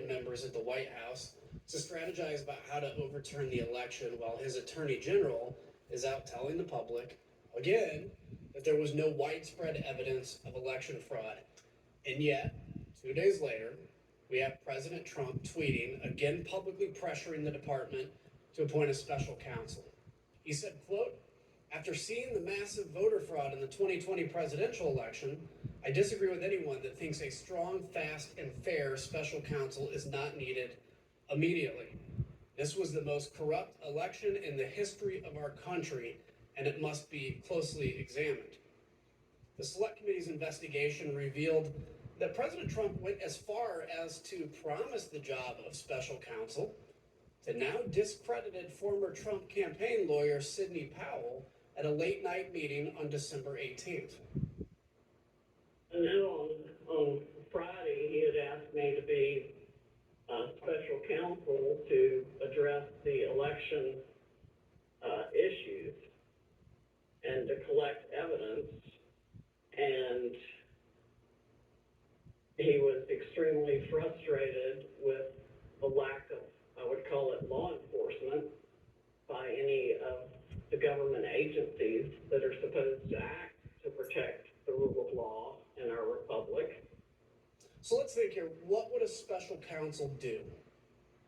board members at the White House to strategize about how to overturn the election while his attorney general is out telling the public, again, that there was no widespread evidence of election fraud. And yet, 2 days later, we have President Trump tweeting, again publicly pressuring the department to appoint a special counsel. He said, quote, "After seeing the massive voter fraud in the 2020 presidential election, I disagree with anyone that thinks a strong, fast, and fair special counsel is not needed immediately. This was the most corrupt election in the history of our country, and it must be closely examined." The Select Committee's investigation revealed that President Trump went as far as to promise the job of special counsel to now discredited former Trump campaign lawyer Sidney Powell at a late-night meeting on December 18th. And then on Friday, he had asked me to be special counsel to address the election issues and to collect evidence. And he was extremely frustrated with the lack of, I would call it, law enforcement by any of the government agencies that are supposed to act to protect the rule of law in our republic. So let's think here, what would a special counsel do?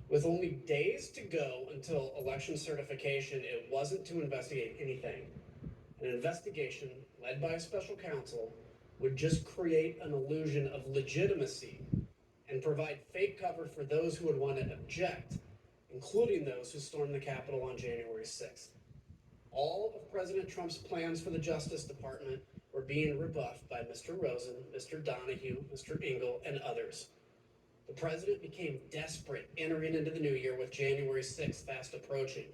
With only days to go until election certification, it wasn't to investigate anything. An investigation led by a special counsel would just create an illusion of legitimacy and provide fake cover for those who would want to object, including those who stormed the Capitol on January 6th. All of President Trump's plans for the Justice Department were being rebuffed by Mr. Rosen, Mr. Donahue, Mr. Engel, and others. The president became desperate entering into the new year with January 6th fast approaching.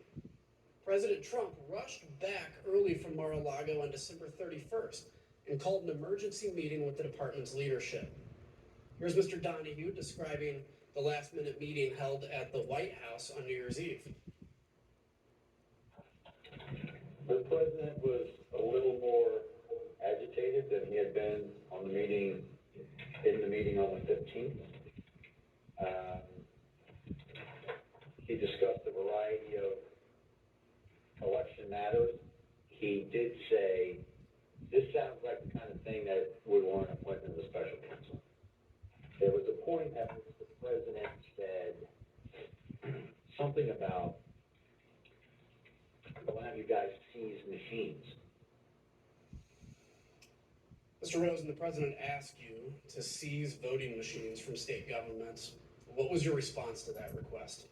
President Trump rushed back early from Mar-a-Lago on December 31st and called an emergency meeting with the department's leadership. Here's Mr. Donahue describing the last-minute meeting held at the White House on New Year's Eve. The president was a little more agitated than he had been on the meeting, in the meeting on the 15th. He discussed a variety of election matters. He did say, this sounds like the kind of thing that would warrant an appointment of a special counsel. There was a point at which the president said something about, I want to have you guys seize machines. Mr. Rosen, the president asked you to seize voting machines from state governments. What was your response to that request?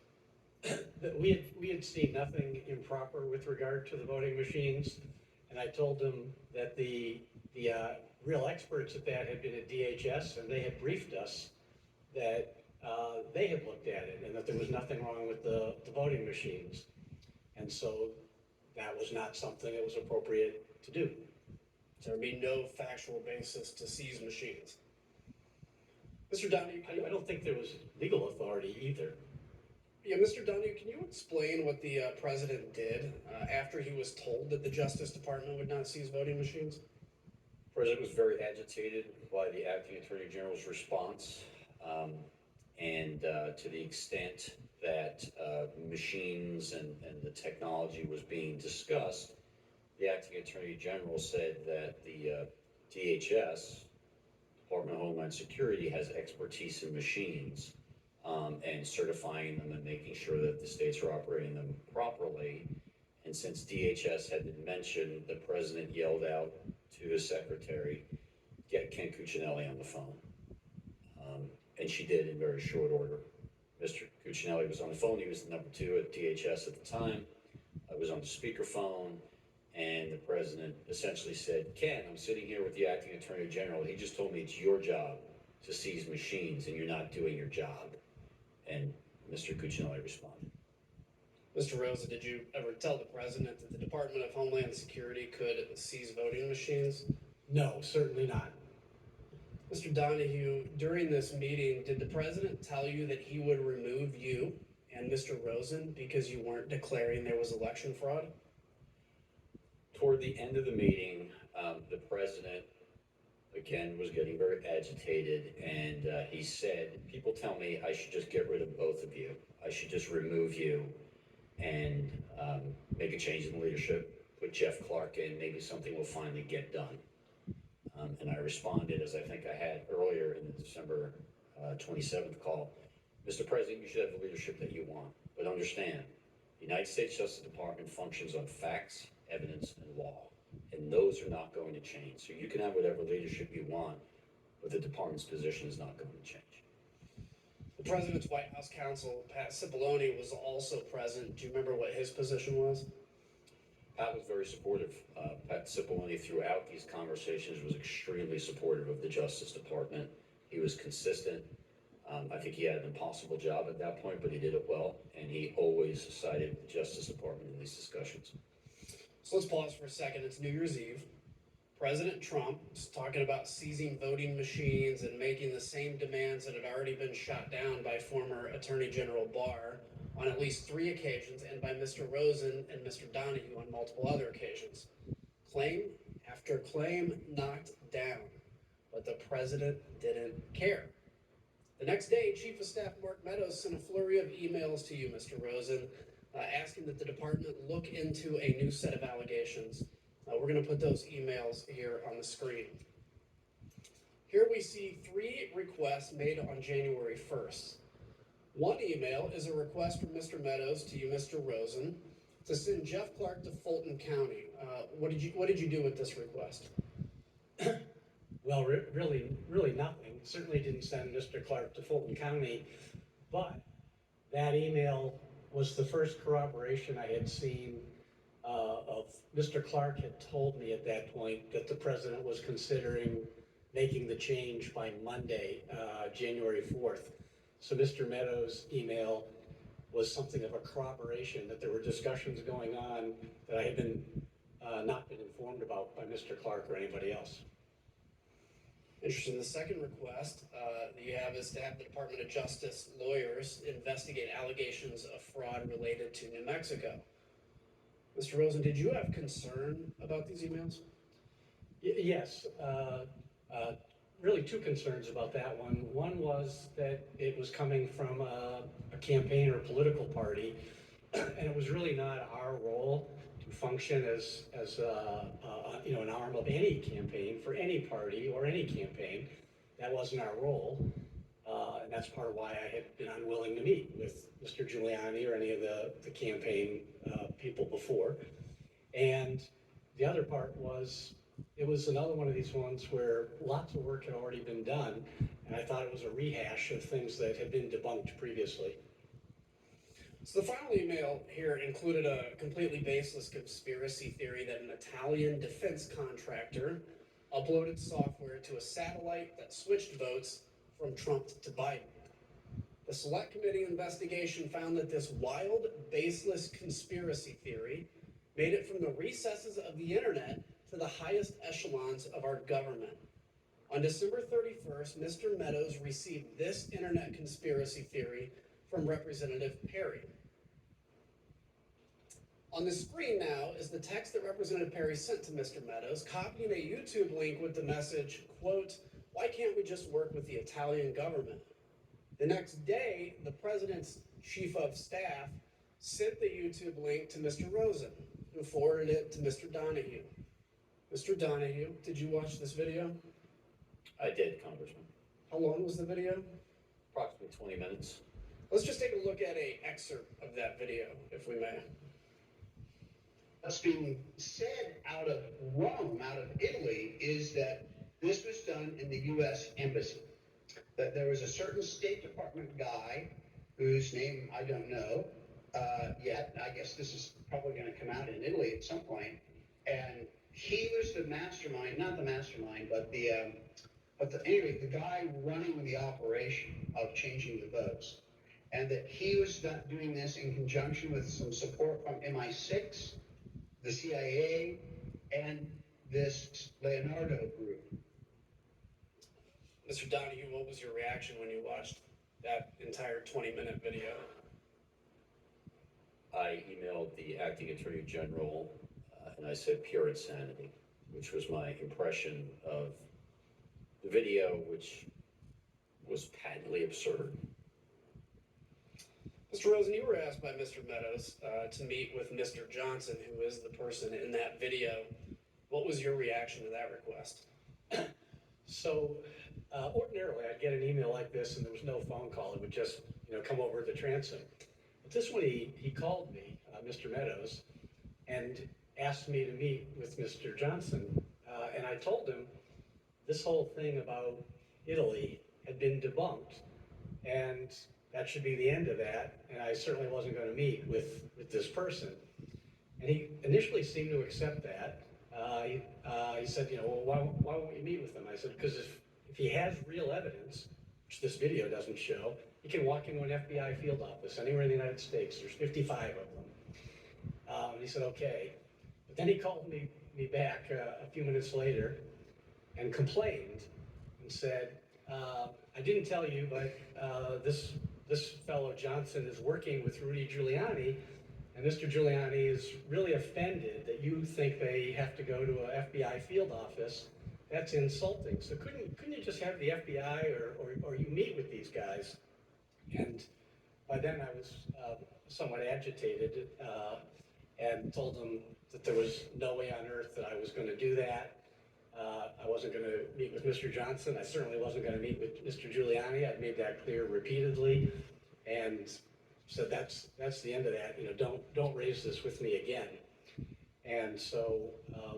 We had seen nothing improper with regard to the voting machines, and I told them that the real experts at that had been at DHS, and they had briefed us that they had looked at it and that there was nothing wrong with the voting machines. And so that was not something that was appropriate to do. So there would be no factual basis to seize machines. Mr. Donahue, I don't think there was legal authority either. Yeah, Mr. Donahue, can you explain what the president did after he was told that the Justice Department would not seize voting machines? The president was very agitated by the acting attorney general's response, and to the extent that machines and the technology was being discussed, the acting attorney general said that the DHS, Department of Homeland Security, has expertise in machines. And certifying them and making sure that the states are operating them properly. And since DHS had been mentioned, the president yelled out to his secretary, get Ken Cuccinelli on the phone. And she did in very short order. Mr. Cuccinelli was on the phone. He was the number 2 at DHS at the time. I was on the speakerphone, and the president essentially said, Ken, I'm sitting here with the acting attorney general. He just told me it's your job to seize machines, and you're not doing your job. And Mr. Cuccinelli responded. Mr. Rosa, did you ever tell the president that the Department of Homeland Security could seize voting machines? No, certainly not. Mr. Donahue, during this meeting, did the president tell you that he would remove you and Mr. Rosen because you weren't declaring there was election fraud? Toward the end of the meeting, the president again, was getting very agitated, and he said, people tell me I should just get rid of both of you. I should just remove you and make a change in leadership, put Jeff Clark in, maybe something will finally get done. And I responded, as I think I had earlier in the December 27th call, Mr. President, you should have the leadership that you want, but understand, the United States Justice Department functions on facts, evidence, and law, and those are not going to change. So you can have whatever leadership you want, but the department's position is not going to change. The President's White House counsel, Pat Cipollone, was also present. Do you remember what his position was? Pat was very supportive. Pat Cipollone, throughout these conversations, was extremely supportive of the Justice Department. He was consistent. I think he had an impossible job at that point, but he did it well, and he always sided with the Justice Department in these discussions. So let's pause for a second. It's New Year's Eve. President Trump is talking about seizing voting machines and making the same demands that had already been shot down by former Attorney General Barr on at least 3 occasions, and by Mr. Rosen and Mr. Donahue on multiple other occasions. Claim after claim knocked down, but the president didn't care. The next day, Chief of Staff Mark Meadows sent a flurry of emails to you, Mr. Rosen, asking that the department look into a new set of allegations. We're going to put those emails here on the screen. Here we see 3 requests made on January 1st. One email is a request from Mr. Meadows to you, Mr. Rosen, to send Jeff Clark to Fulton County. What did you do with this request? Well, really nothing. Certainly didn't send Mr. Clark to Fulton County, but that email was the first corroboration I had seen of Mr. Clark had told me at that point that the president was considering making the change by Monday, January 4th. So Mr. Meadows' email was something of a corroboration that there were discussions going on that I had been not been informed about by Mr. Clark or anybody else. Interesting. The second request that you have is to have the Department of Justice lawyers investigate allegations of fraud related to New Mexico. Mr. Rosen, did you have concern about these emails? Yes. Really 2 concerns about that one. One was that it was coming from a campaign or political party, and it was really not our role to function as an arm of any campaign for any party or any campaign. That wasn't our role, and that's part of why I had been unwilling to meet with Mr. Giuliani or any of the campaign people before. And the other part was, it was another one of these ones where lots of work had already been done, and I thought it was a rehash of things that had been debunked previously. So the final email here included a completely baseless conspiracy theory that an Italian defense contractor uploaded software to a satellite that switched votes from Trump to Biden. The Select Committee investigation found that this wild, baseless conspiracy theory made it from the recesses of the internet to the highest echelons of our government. On December 31st, Mr. Meadows received this internet conspiracy theory from Representative Perry. On the screen now is the text that Representative Perry sent to Mr. Meadows, copying a YouTube link with the message, quote, "Why can't we just work with the Italian government?" The next day, the president's chief of staff sent the YouTube link to Mr. Rosen, who forwarded it to Mr. Donahue. Mr. Donahue, did you watch this video? I did, Congressman. How long was the video? Approximately 20 minutes. Let's just take a look at an excerpt of that video, if we may. What's being said out of Rome, out of Italy, is that this was done in the U.S. Embassy. That there was a certain State Department guy whose name I don't know yet. I guess this is probably going to come out in Italy at some point. And he was the mastermind, not the mastermind, but anyway, the guy running the operation of changing the votes. And that he was doing this in conjunction with some support from MI6, the CIA, and this Leonardo group. Mr. Donahue, what was your reaction when you watched that entire 20-minute video? I emailed the acting attorney general and I said pure insanity, which was my impression of the video, which was patently absurd. Mr. Rosen, you were asked by Mr. Meadows to meet with Mr. Johnson, who is the person in that video. What was your reaction to that request? So ordinarily, I'd get an email like this and there was no phone call. It would just, come over the transom. But this one, he called me, Mr. Meadows, and asked me to meet with Mr. Johnson. And I told him this whole thing about Italy had been debunked, and that should be the end of that. And I certainly wasn't going to meet with this person. And he initially seemed to accept that. He said, well, why won't you meet with him? I said, because if he has real evidence, which this video doesn't show, he can walk into an FBI field office anywhere in the United States. There's 55 of them. And he said, okay. But then he called me back a few minutes later and complained and said, I didn't tell you, but this fellow Johnson is working with Rudy Giuliani, and Mr. Giuliani is really offended that you think they have to go to an FBI field office. That's insulting. So couldn't you just have the FBI or you meet with these guys? And by then I was somewhat agitated and told him that there was no way on earth that I was going to do that. I wasn't going to meet with Mr. Johnson. I certainly wasn't going to meet with Mr. Giuliani. I'd made that clear repeatedly, and so that's the end of that. Don't raise this with me again. And so,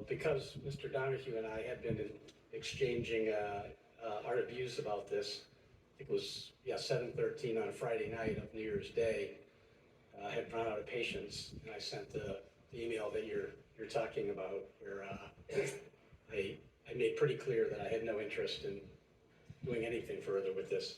because Mr. Donahue and I had been exchanging our views about this, I think it was 7:13 on a Friday night of New Year's Day. I had run out of patience, and I sent the email that you're talking about, where I made pretty clear that I had no interest in doing anything further with this.